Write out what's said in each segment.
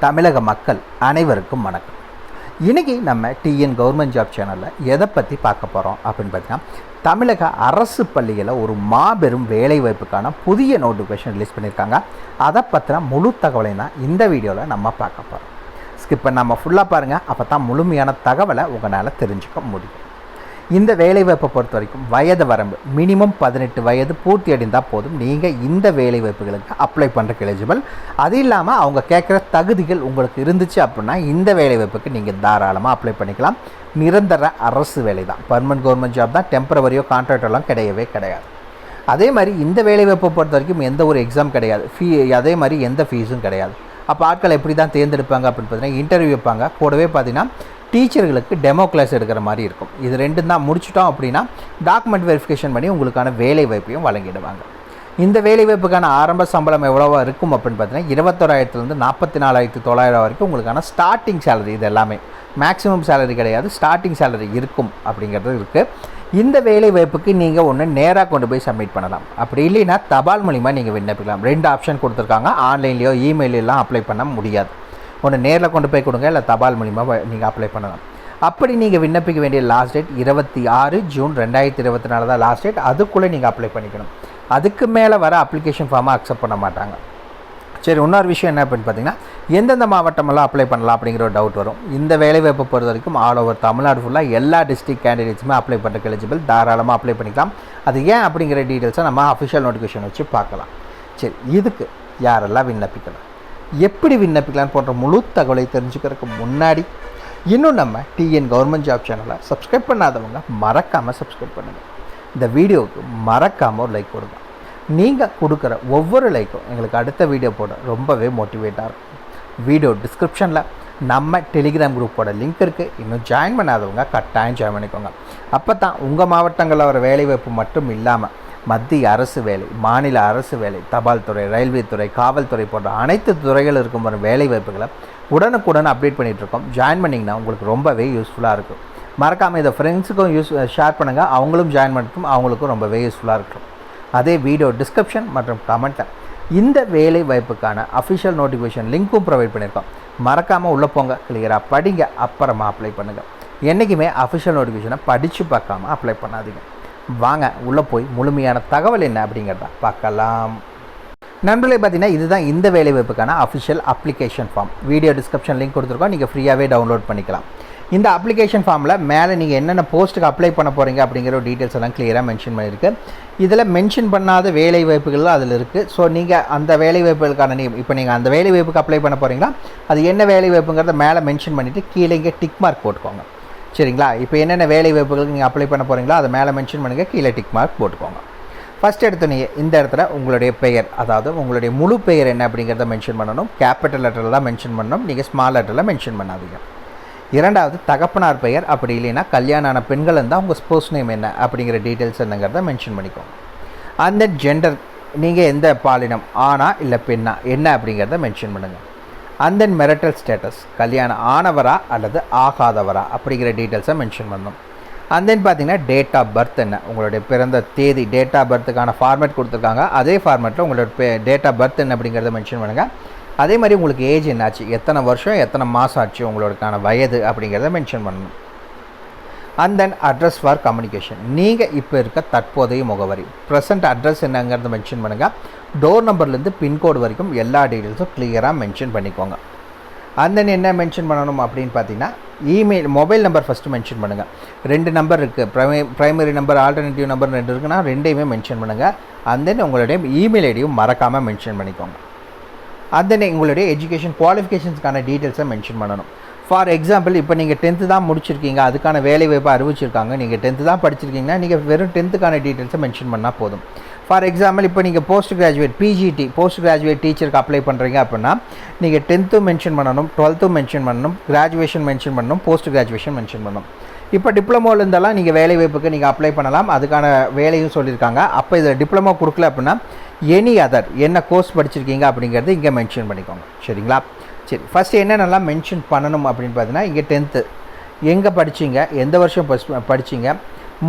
தமிழக மக்கள் அனைவருக்கும் வணக்கம். இன்றைக்கி நம்ம டிஎன் கவர்மெண்ட் ஜாப் சேனலில் எதை பற்றி பார்க்க போகிறோம் அப்படின்னு பார்த்தீங்கன்னா, தமிழக அரசு பள்ளிகளில் ஒரு மாபெரும் வேலைவாய்ப்புக்கான புதிய நோட்டிஃபிகேஷன் ரிலீஸ் பண்ணியிருக்காங்க. அதை பற்றின முழு தகவலையும் தான் இந்த வீடியோவில் நம்ம பார்க்க போகிறோம். ஸ்கிப் பண்ணாமல் ஃபுல்லாக பாருங்கள், அப்போ தான் முழுமையான தகவலை உங்களால் தெரிஞ்சுக்க முடியும். இந்த வேலைவாய்ப்பை பொறுத்த வரைக்கும் வயது வரம்பு மினிமம் 18 வயது பூர்த்தி அடைந்தால் போதும் நீங்கள் இந்த வேலைவாய்ப்புகளுக்கு அப்ளை பண்ணுறக்கு எலிஜிபிள். அது இல்லாமல் அவங்க கேட்குற தகுதிகள் உங்களுக்கு இருந்துச்சு அப்படின்னா இந்த வேலைவாய்ப்புக்கு நீங்கள் தாராளமாக அப்ளை பண்ணிக்கலாம். நிரந்தர அரசு வேலை தான், பர்மனன்ட் கவர்மெண்ட் ஜாப் தான், டெம்பரவரியோ கான்ட்ராக்டெல்லாம் கிடையவே கிடையாது. அதே மாதிரி இந்த வேலைவாய்ப்பை பொறுத்த வரைக்கும் எந்த ஒரு எக்ஸாம் கிடையாது, அதே மாதிரி எந்த ஃபீஸும் கிடையாது. அப்போ ஆட்கள் எப்படி தான் தேர்ந்தெடுப்பாங்க அப்படின்னு பார்த்தீங்கன்னா, இன்டர்வியூ வைப்பாங்க. கூடவே பார்த்தீங்கன்னா டீச்சர்களுக்கு டெமோ கிளாஸ் எடுக்கிற மாதிரி இருக்கும். இது ரெண்டும் தான் முடிச்சிட்டோம் அப்படின்னா டாக்குமெண்ட் வெரிஃபிகேஷன் பண்ணி உங்களுக்கான வேலை வாய்ப்பையும் வழங்கிடுவாங்க. இந்த வேலைவாய்ப்புக்கான ஆரம்ப சம்பளம் எவ்வளோவா இருக்கும் அப்படின்னு பார்த்தீங்கன்னா 21,000 44,900 வரைக்கும் உங்களுக்கான ஸ்டார்டிங் சேலரி. இது எல்லாமே மேக்ஸிமம் சேலரி கிடையாது, ஸ்டார்டிங் சேலரி இருக்கும் அப்படிங்கிறது இருக்குது. இந்த வேலை வாய்ப்புக்கு நீங்கள் ஒன்று நேராக கொண்டு போய் சப்மிட் பண்ணலாம், அப்படி இல்லைன்னா தபால் மூலிமா நீங்கள் விண்ணப்பிக்கலாம். 2 ஆப்ஷன் கொடுத்துருக்காங்க. ஆன்லைன்லேயோ இமெயிலெலாம் அப்ளை பண்ண முடியாது. ஒன்று நேரில் கொண்டு போய் கொடுங்க, இல்லை தபால் மூலிமா நீங்கள் அப்ளை பண்ணலாம். அப்படி நீங்கள் விண்ணப்பிக்க வேண்டிய லாஸ்ட் டேட் 26 ஜூன் 2024 தான் லாஸ்ட் டேட். அதுக்குள்ளே நீங்கள் அப்ளை பண்ணிக்கணும். அதுக்கு மேலே வர அப்ளிகேஷன் ஃபார்மை அக்செப்ட் பண்ண மாட்டாங்க. சரி, இன்னொரு விஷயம் என்ன அப்படின்னு பார்த்தீங்கன்னா, எந்தெந்த மாவட்டமெல்லாம் அப்ளை பண்ணலாம் அப்படிங்கிற ஒரு டவுட் வரும். இந்த வேலைவாய்ப்பை பொறுத்த வரைக்கும் ஆல் ஓவர் தமிழ்நாடு ஃபுல்லாக எல்லா டிஸ்ட்ரிக்ட் கேண்டிடேட்ஸுமே அப்ளை பண்ணுறதுக்கு எலிஜிபிள். தாராளமாக அப்ளை பண்ணிக்கலாம். அது ஏன் அப்படிங்கிற டீட்டெயில்ஸை நம்ம அஃபிஷியல் நோட்டிஃபிகேஷன் வச்சு பார்க்கலாம். சரி, இதுக்கு யாரெல்லாம் விண்ணப்பிக்கலாம், எப்படி விண்ணப்பிக்கலாம் போன்ற முழு தகவலை தெரிஞ்சுக்கிறதுக்கு முன்னாடி இன்னும் நம்ம டிஎன் கவர்மெண்ட் ஜாப் சேனலை சப்ஸ்கிரைப் பண்ணாதவங்க மறக்காமல் சப்ஸ்கிரைப் பண்ணுங்கள். இந்த வீடியோவுக்கு மறக்காமல் ஒரு லைக் கொடுங்க. நீங்கள் கொடுக்குற ஒவ்வொரு லைக்கும் எங்களுக்கு அடுத்த வீடியோ போட ரொம்பவே மோட்டிவேட்டாக இருக்கும். வீடியோ டிஸ்கிரிப்ஷனில் நம்ம டெலிகிராம் குரூப்போட லிங்க் இருக்குது. இன்னும் ஜாயின் பண்ணாதவங்க கட்டாயம் ஜாயின் பண்ணிக்கோங்க. அப்போ தான் உங்கள் மாவட்டங்களில் வர வேலைவாய்ப்பு மட்டும் இல்லாமல் மத்திய அரசு வேலை, மாநில அரசு வேலை, தபால் துறை, ரயில்வே துறை, காவல்துறை போன்ற அனைத்து துறைகள் இருக்கும் ஒரு வேலைவாய்ப்புகளை உடனுக்குடன் அப்டேட் பண்ணிகிட்ருக்கோம். ஜாயின் பண்ணிங்கன்னா உங்களுக்கு ரொம்பவே யூஸ்ஃபுல்லாக இருக்கும். மறக்காமல் இதை ஃப்ரெண்ட்ஸுக்கும் ஷேர் பண்ணுங்கள், அவங்களும் ஜாயின் பண்ணிட்டும் அவங்களுக்கும் ரொம்பவே யூஸ்ஃபுல்லாக இருக்கும். அதே வீடியோ டிஸ்கிரிப்ஷன் மற்றும் கமெண்ட்டை இந்த வேலை வாய்ப்புக்கான அஃபிஷியல் நோட்டிஃபிகேஷன் லிங்க்கும் ப்ரொவைட் பண்ணியிருக்கோம். மறக்காமல் உள்ளே போங்க, கிளியராக படிங்க, அப்புறமா அப்ளை பண்ணுங்கள். என்றைக்குமே அஃபிஷியல் நோட்டிஃபிகேஷனை படித்து பார்க்காம அப்ளை பண்ணாதீங்க. வாங்க உள்ளே போய் முழுமையான தகவல் என்ன அப்படிங்கிறத பார்க்கலாம். நண்பர்களே, பார்த்தீங்கன்னா இதுதான் இந்த வேலைவாய்ப்புக்கான official application form. Video description link கொடுத்துருக்கோம், நீங்கள் ஃப்ரீயாகவே டவுன்லோட் பண்ணிக்கலாம். இந்த அப்ளிகேஷன் ஃபார்மில் மேலே நீங்கள் என்னென்ன போஸ்ட்டுக்கு அப்ளை பண்ண போகிறீங்க அப்படிங்கிற டீட்டெயில்ஸ் எல்லாம் கிளியராக மென்ஷன் பண்ணியிருக்கு. இதில் மென்ஷன் பண்ணாத வேலை வாய்ப்புகள் அதில் இருக்குது. ஸோ நீங்கள் அந்த வேலை வாய்ப்புகளுக்கான இப்போ நீங்கள் அந்த வேலை வாய்ப்புக்கு அப்ளை பண்ண போகிறீங்களா, அது என்ன வேலை வாய்ப்புங்கிறத மேலே மென்ஷன் பண்ணிவிட்டு கீழே இங்கே டிக் மார்க் போட்டுக்கோங்க. சரிங்களா? இப்போ என்னென்ன வேலை வாய்ப்புகளுக்கு நீங்கள் அப்ளை பண்ண போகிறீங்களோ அதை மேலே மென்ஷன் பண்ணுங்கள், கீழே டிக் மார்க் போட்டுக்கோங்க. ஃபஸ்ட் எடுத்தோன்னே இந்த இடத்துல உங்களுடைய பெயர், அதாவது உங்களுடைய முழு பெயர் என்ன அப்படிங்கிறத மென்ஷன் பண்ணணும். கேபிட்டல் லெட்டரில் தான் மென்ஷன் பண்ணணும், நீங்கள் ஸ்மால் லெட்டரில் மென்ஷன் பண்ணாதீங்க. இரண்டாவது தகப்பனார் பெயர், அப்படி இல்லைன்னா கல்யாணம் ஆன பெண்கள் இருந்தால் உங்கள் ஸ்போர்ட்ஸ் நேம் என்ன அப்படிங்கிற டீட்டெயில்ஸ் என்னங்கிறத மென்ஷன் பண்ணிக்கோங்க. அந்த ஜெண்டர், நீங்கள் எந்த பாலினம், ஆணா இல்லை பெண்ணா என்ன அப்படிங்கிறத மென்ஷன் பண்ணுங்கள். அண்ட் தென் மெரிட்டல் ஸ்டேட்டஸ், கல்யாணம் ஆனவரா அல்லது ஆகாதவரா அப்படிங்கிற டீட்டெயில்ஸை மென்ஷன் பண்ணணும். அண்ட் தென் பார்த்தீங்கன்னா டேட் ஆஃப் பர்த் என்ன, உங்களுடைய பிறந்த தேதி, டேட் ஆஃப் பர்த்துக்கான ஃபார்மேட் கொடுத்துருக்காங்க. அதே ஃபார்மேட்டில் உங்களோட டேட் ஆஃப் பர்த் என்ன அப்படிங்கிறத மென்ஷன் பண்ணுங்கள். அதே மாதிரி உங்களுக்கு ஏஜ் என்னாச்சு, எத்தனை வருஷம் எத்தனை மாதம் ஆச்சு, உங்களுக்கான வயது அப்படிங்கிறத மென்ஷன் பண்ணணும். And then address for communication, நீங்கள் இப்போ இருக்க தற்போதைய முகவரி, ப்ரெசன்ட் அட்ரஸ் என்னங்கிறத மென்ஷன் பண்ணுங்கள். டோர் நம்பர்லேருந்து பின்கோடு வரைக்கும் எல்லா டீட்டெயில்ஸும் கிளியராக மென்ஷன் பண்ணிக்கோங்க. அண்ட் தென் என்ன மென்ஷன் பண்ணணும் அப்படின்னு பார்த்தீங்கன்னா, email, mobile number first mention பண்ணுங்கள். 2 நம்பர் இருக்குது, ப்ரைமரி நம்பர், ஆல்டர்னேட்டிவ் நம்பர் 2 இருக்குன்னா 2யுமே மென்ஷன் பண்ணுங்கள். அண்ட் தென் உங்களுடைய இமெயில் ஐடியும் மறக்காமல் மென்ஷன் பண்ணிக்கோங்க. அண்ட் தென் உங்களுடைய எஜுகேஷன் குவாலிஃபிகேஷன்ஸ்க்கான டீட்டெயில்ஸை மென்ஷன் பண்ணணும். ஃபார் எக்ஸாம்பிள், இப்போ நீங்கள் 10th தான் முடிச்சிருக்கீங்க, அதுக்கான வேலை வாய்ப்பை அறிவிச்சிருக்காங்க. நீங்கள் 10th தான் படிச்சிருக்கீங்கன்னா நீங்கள் வெறும் 10th டீட்டெயில்ஸை மென்ஷன் பண்ணால் போதும். ஃபார் எக்ஸாம்பிள், இப்போ நீங்கள் post graduate PGT post graduate டீச்சருக்கு அப்ளை பண்ணுறீங்க அப்படின்னா நீங்கள் 10th மென்ஷன் பண்ணணும், 12th மென்ஷன் பண்ணணும், கிராஜுவேஷன் மென்ஷன் பண்ணணும், போஸ்ட் கிராஜுவேஷன் மென்ஷன் பண்ணணும். இப்போ டிப்ளமோவில் இருந்தாலும் நீங்கள் வேலை வாய்ப்புக்கு நீங்கள் அப்ளை பண்ணலாம், அதுக்கான வேலையும் சொல்லியிருக்காங்க. அப்போ இதில் டிப்ளமோ கொடுக்கல அப்படின்னா எனி அதர், என்ன கோர்ஸ் படிச்சிருக்கீங்க அப்படிங்கிறது இங்கே மென்ஷன் பண்ணிக்கோங்க. சரிங்களா? சரி, ஃபஸ்ட்டு என்னென்னலாம் மென்ஷன் பண்ணணும் அப்படின்னு பார்த்தீங்கன்னா, இங்கே 10th எங்கே படிச்சிங்க, எந்த வருஷம் படிச்சிங்க,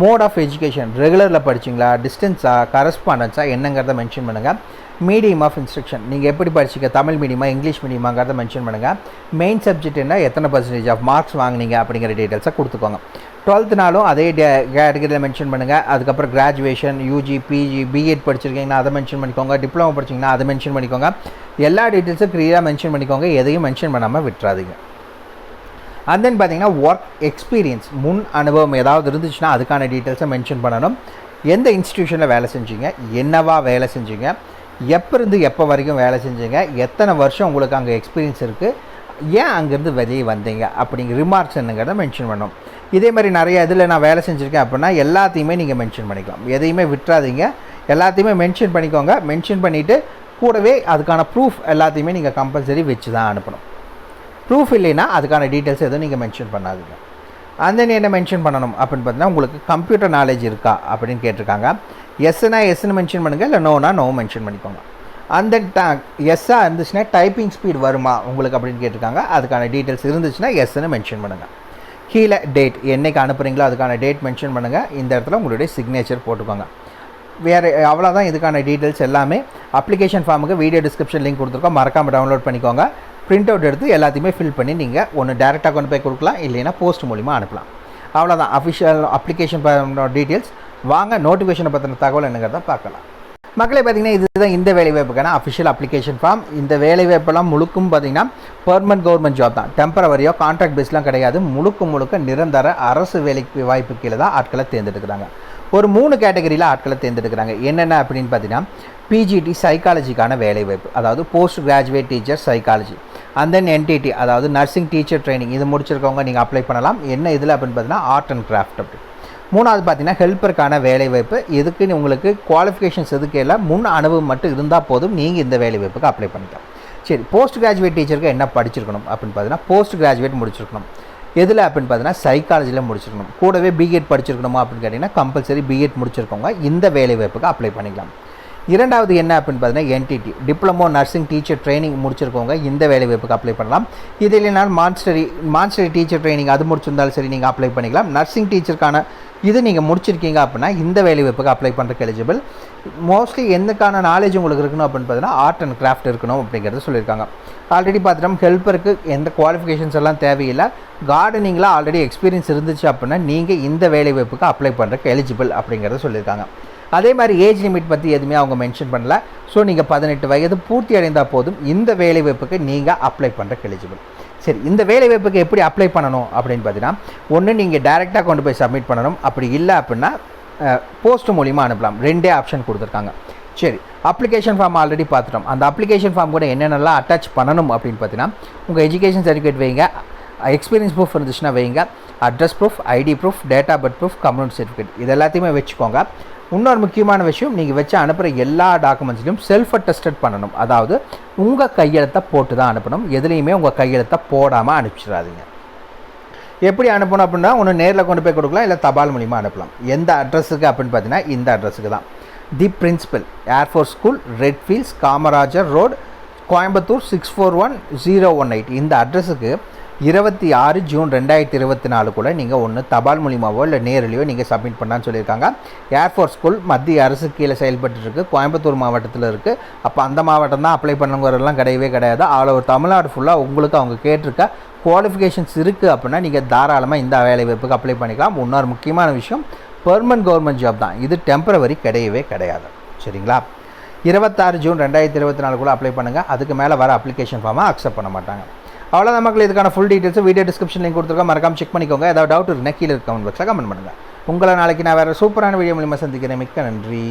மோட் ஆஃப் எஜுகேஷன் ரெகுலரில் படிச்சிங்களா, டிஸ்டன்ஸா, கரஸ்பாண்டன்ஸா என்னங்கிறத மென்ஷன் பண்ணுங்கள். மீடியம் ஆஃப் இன்ஸ்ட்ரக்ஷன் நீங்கள் எப்படி படிச்சிங்க, தமிழ் மீடியமா இங்கிலீஷ் மீடியமாங்கிறத மென்ஷன் பண்ணுங்கள். மெயின் சப்ஜெக்ட் என்ன, எத்தனை பர்சன்டேஜ் ஆஃப் மார்க்ஸ் வாங்கினீங்க அப்படிங்கிற டீட்டெயில்ஸை கொடுத்துக்கோங்க. 12th அதே கேட்டகரியில் மென்ஷன் பண்ணுங்கள். அதுக்கப்புறம் கிராஜுவேஷன், யூஜி, பிஜி, பிஎட் படிச்சிருக்கீங்கன்னா அதை மென்ஷன் பண்ணிக்கோங்க. டிப்ளமோ படிச்சிங்கன்னா அதை மென்ஷன் பண்ணிக்கோங்க. எல்லா டீட்டெயில்ஸும் க்ளியராக மென்ஷன் பண்ணிக்கோங்க. எதையும் மென்ஷன் பண்ணாமல் விட்டுறாதீங்க. அண்ட் தென் பார்த்தீங்கன்னா ஒர்க் எக்ஸ்பீரியன்ஸ், முன் அனுபவம் ஏதாவது இருந்துச்சுன்னா அதுக்கான டீட்டெயில்ஸை மென்ஷன் பண்ணணும். எந்த இன்ஸ்டிடியூஷனில் வேலை செஞ்சீங்க, என்னவா வேலை செஞ்சீங்க, எப்போ இருந்து எப்போ வரைக்கும் வேலை செஞ்சீங்க, எத்தனை வருஷம் உங்களுக்கு அங்கே எக்ஸ்பீரியன்ஸ் இருக்குது, ஏன் அங்கேருந்து வெளியே வந்தீங்க அப்படிங்கிற ரிமார்க்ஸ் என்னங்கிறத மென்ஷன் பண்ணணும். இதே மாதிரி நிறைய இதில் நான் வேலை செஞ்சுருக்கேன் அப்படின்னா எல்லாத்தையுமே நீங்கள் மென்ஷன் பண்ணிக்கலாம். எதையுமே விட்டுறாதீங்க, எல்லாத்தையுமே மென்ஷன் பண்ணிக்கோங்க. மென்ஷன் பண்ணிவிட்டு கூடவே அதுக்கான ப்ரூஃப் எல்லாத்தையுமே நீங்கள் கம்பல்சரி வச்சு தான் அனுப்பணும். ப்ரூஃப் இல்லைன்னா அதுக்கான டீட்டெயில்ஸ் எதுவும் நீங்கள் மென்ஷன் பண்ணாதீங்க. அந்த என்ன மென்ஷன் பண்ணணும் அப்படின்னு பார்த்தீங்கன்னா உங்களுக்கு கம்ப்யூட்டர் நாலேஜ் இருக்கா அப்படின்னு கேட்டிருக்காங்க. எஸ்னா எஸ்ன்னு மென்ஷன் பண்ணுங்கள், இல்லை நோனா நோ மென்ஷன் பண்ணிக்கோங்க. அந்த எஸ்ஸாக இருந்துச்சுன்னா டைப்பிங் ஸ்பீட் வருமா உங்களுக்கு அப்படின்னு கேட்டிருக்காங்க. அதுக்கான டீட்டெயில்ஸ் இருந்துச்சுன்னா எஸ்ன்னு மென்ஷன் பண்ணுங்கள். கீழே டேட் என்றைக்கு அனுப்புகிறீங்களோ அதுக்கான டேட் மென்ஷன் பண்ணுங்கள். இந்த இடத்துல உங்களுடைய சிக்னேச்சர் போட்டுக்கோங்க. வேறு அவ்வளோதான். இதுக்கான டீட்டெயில்ஸ் எல்லாமே அப்ளிகேஷன் ஃபார்முக்கு வீடியோ டிஸ்கிரிப்ஷன் லிங்க் கொடுத்துருக்கோம், மறக்காமல் டவுன்லோட் பண்ணிக்கோங்க. பிரிண்ட் அவுட் எடுத்து எல்லாத்தையுமே ஃபில் பண்ணி நீங்கள் ஒன்று டேரெக்டாக கொண்டு போய் கொடுக்கலாம், இல்லைன்னா போஸ்ட் மூலிமா அனுப்பலாம். அவ்வளோதான் அஃபிஷியல் அப்ளிகேஷன் டீட்டெயில்ஸ். வாங்க நோட்டிஃபிகேஷனை பற்றின தகவல் என்னங்கிறத பார்க்கலாம். மக்களே பார்த்தீங்கன்னா இதுதான் இந்த வேலைவாய்ப்புக்கான அஃபிஷியல் அப்ளிகேஷன் ஃபார்ம். இந்த வேலைவாய்ப்பெல்லாம் முழுக்கும் பார்த்தீங்கன்னா பெர்மனன்ட் கவர்மெண்ட் ஜாப் தான், டெம்பரவரியோ கான்ட்ராக்ட் பேஸ்லாம் கிடையாது. முழுக்க நிரந்தர அரசு வேலை வாய்ப்பு கீழே தான் ஆட்களை தேர்ந்தெடுக்கிறாங்க. ஒரு 3 கேட்டகரியில் ஆட்களை தேர்ந்தெடுக்கிறாங்க. என்னென்ன அப்படின்னு பார்த்தீங்கன்னா பிஜிடி சைக்காலஜிக்கான வேலைவாய்ப்பு, அதாவது post graduate teacher psychology. And then entity, அதாவது நர்சிங் டீச்சர் ட்ரைனிங். இது முடிச்சிருக்கவங்க நீங்கள் அப்ளை பண்ணலாம். என்ன இதில் அப்படின்னு பார்த்தீங்கன்னா ஆர்ட் அண்ட் கிராஃப்ட். அப்படி 3வது பார்த்தீங்கன்னா ஹெல்ப்பருக்கான வேலைவாய்ப்பு. இதுக்கு உங்களுக்கு குவாலிஃபிகேஷன்ஸ் எதுக்கு இல்லை, முன் அனுபவம் மட்டும் இருந்தால் போதும், நீங்கள் இந்த வேலைவாய்ப்புக்கு அப்ளை பண்ணிக்கலாம். சரி, போஸ்ட் கிராஜுவேட் டீச்சருக்கு என்ன படிச்சிருக்கணும் அப்படின்னு பார்த்தீங்கன்னா போஸ்ட் கிராஜுவேட் முடிச்சிருக்கணும். எதில் அப்படின்னு பார்த்தீங்கன்னா சைக்காலஜியில் முடிச்சிருக்கணும். கூடவே பிஎட் படிச்சிருக்கணுமா அப்படின்னு கேட்டிங்கன்னா கம்பல்சரி பிஎட் முடிச்சிருக்கவங்க இந்த வேலைவாய்ப்புக்கு அப்ளை பண்ணிக்கலாம். 2வது என்ன அப்படின்னு பார்த்தீங்கன்னா NTT, diploma nursing teacher training முடிச்சிருக்கவங்க இந்த வேலைவாய்ப்புக்கு அப்ளை பண்ணலாம். இது இல்லைனா மான்ஸ்டரி டீச்சர் ட்ரைனிங் அது முடிச்சிருந்தாலும் சரி நீங்கள் அப்ளை பண்ணிக்கலாம். நர்சிங் டீச்சருக்கான இது நீங்கள் முடிச்சிருக்கீங்க அப்படின்னா இந்த வேலைவாய்ப்புக்கு அப்ளை பண்ணுறதுக்கு எலிஜிபிள். மோஸ்ட்லி எதுக்கான நாலேஜ் உங்களுக்கு இருக்கணும் அப்படின்னு பார்த்தீங்கன்னா ஆர்ட் அண்ட் கிராஃப்ட் இருக்கணும் அப்படிங்கிறது சொல்லியிருக்காங்க. ஆல்ரெடி பார்த்துட்டோம் ஹெல்ப்பருக்கு எந்த குவாலிஃபிகேஷன்ஸ் எல்லாம் தேவையில்லை. கார்டனிங்கில் ஆல்ரெடி எக்ஸ்பீரியன்ஸ் இருந்துச்சு அப்படின்னா நீங்கள் இந்த வேலைவாய்ப்புக்கு அப்ளை பண்ணுறதுக்கு எலிஜிபிள் அப்படிங்கிறத சொல்லியிருக்காங்க. அதே மாதிரி ஏஜ் லிமிட் பற்றி எதுவுமே அவங்க மென்ஷன் பண்ணல. ஸோ நீங்கள் 18 வயது பூர்த்தி அடைந்தால் போதும் இந்த வேலைவாய்ப்புக்கு நீங்கள் அப்ளை பண்ணுறதுக்கு எலிஜிபிள். சரி, இந்த வேலைவாய்ப்புக்கு எப்படி அப்ளை பண்ணணும் அப்படின்னு பார்த்தீங்கன்னா ஒன்று நீங்கள் டைரெக்டாக கொண்டு போய் சப்மிட் பண்ணணும். அப்படி இல்லை அப்படின்னா போஸ்ட் மூலிமா அனுப்பலாம். 2 ஆப்ஷன் கொடுத்துருக்காங்க. சரி, அப்ளிகேஷன் ஃபார்ம் ஆல்ரெடி பார்த்துட்டோம். அந்த அப்ளிகேஷன் ஃபார்ம் கூட என்னென்னலாம் அட்டாச் பண்ணணும் அப்படின்னு பார்த்தீங்கன்னா உங்கள் எஜுகேஷன் சர்டிஃபிகேட் வைங்க, எக்ஸ்பீரியன்ஸ் ப்ரூஃப் இருந்துச்சுன்னா வைங்க, address proof, ID proof, date of birth proof, community certificate, இது எல்லாத்தையுமே வச்சுக்கோங்க. இன்னொரு முக்கியமான விஷயம், நீங்கள் வச்சு அனுப்புகிற எல்லா டாக்குமெண்ட்ஸ்லையும் செல்ஃப் அட்டஸ்டட் பண்ணணும். அதாவது உங்கள் கையெழுத்தை போட்டு தான் அனுப்பணும். எதுலேயுமே உங்கள் கையெழுத்தை போடாமல் அனுப்பிச்சிடாதீங்க. எப்படி அனுப்பணும் அப்படின்னா ஒன்று நேரில் கொண்டு போய் கொடுக்கலாம், இல்லை தபால் மூலிமா அனுப்பலாம். எந்த அட்ரஸுக்கு அப்படின்னு பார்த்தீங்கன்னா இந்த அட்ரஸுக்கு தான். The principal, air force school, Redfields, Kamarajar road, Coimbatore 641018. இந்த அட்ரஸுக்கு 26 ஜூன் 2024 நீங்கள் ஒன்று தபால் மூலிமாவோ இல்லை நேரிலையோ நீங்கள் சப்மிட் பண்ணான்னு சொல்லியிருக்காங்க. ஏர்ஃபோர்ஸ் ஸ்கூல் மத்திய அரசு கீழே செயல்பட்டுருக்கு, கோயம்புத்தூர் மாவட்டத்தில் இருக்குது. அப்போ அந்த மாவட்டம் தான் அப்ளை பண்ணுங்கிறதெல்லாம் கிடையவே கிடையாது. ஆல் ஓவர் தமிழ்நாடு ஃபுல்லாக உங்களுக்கு அவங்க கேட்டிருக்க குவாலிஃபிகேஷன்ஸ் இருக்குது அப்படின்னா நீங்கள் தாராளமாக இந்த வேலைவாய்ப்புக்கு அப்ளை பண்ணிக்கலாம். இன்னொரு முக்கியமான விஷயம், பெர்மனன்ட் கவர்மெண்ட் ஜாப் தான் இது, டெம்பரவரி கிடையவே கிடையாது. சரிங்களா? 26 ஜூன் 2024 அப்ளை பண்ணுங்கள். அதுக்கு மேலே வர அப்ளிகேஷன் ஃபார்மை அக்செப்ட் பண்ண மாட்டாங்க. அவ்வளோதான் மக்கள். இதுக்கான full details video description link கொடுத்துருக்கோம், மறக்காம செக் பண்ணிக்கோங்க. ஏதாவது டவுட் இருக்குன்னா கீழே கமெண்ட் பாக்ஸில் கமெண்ட் பண்ணுங்கள். உங்களை நாளைக்கு நான் வேறு சூப்பரான வீடியோ மூலிமா சந்திக்கிறேன். மிக்க நன்றி.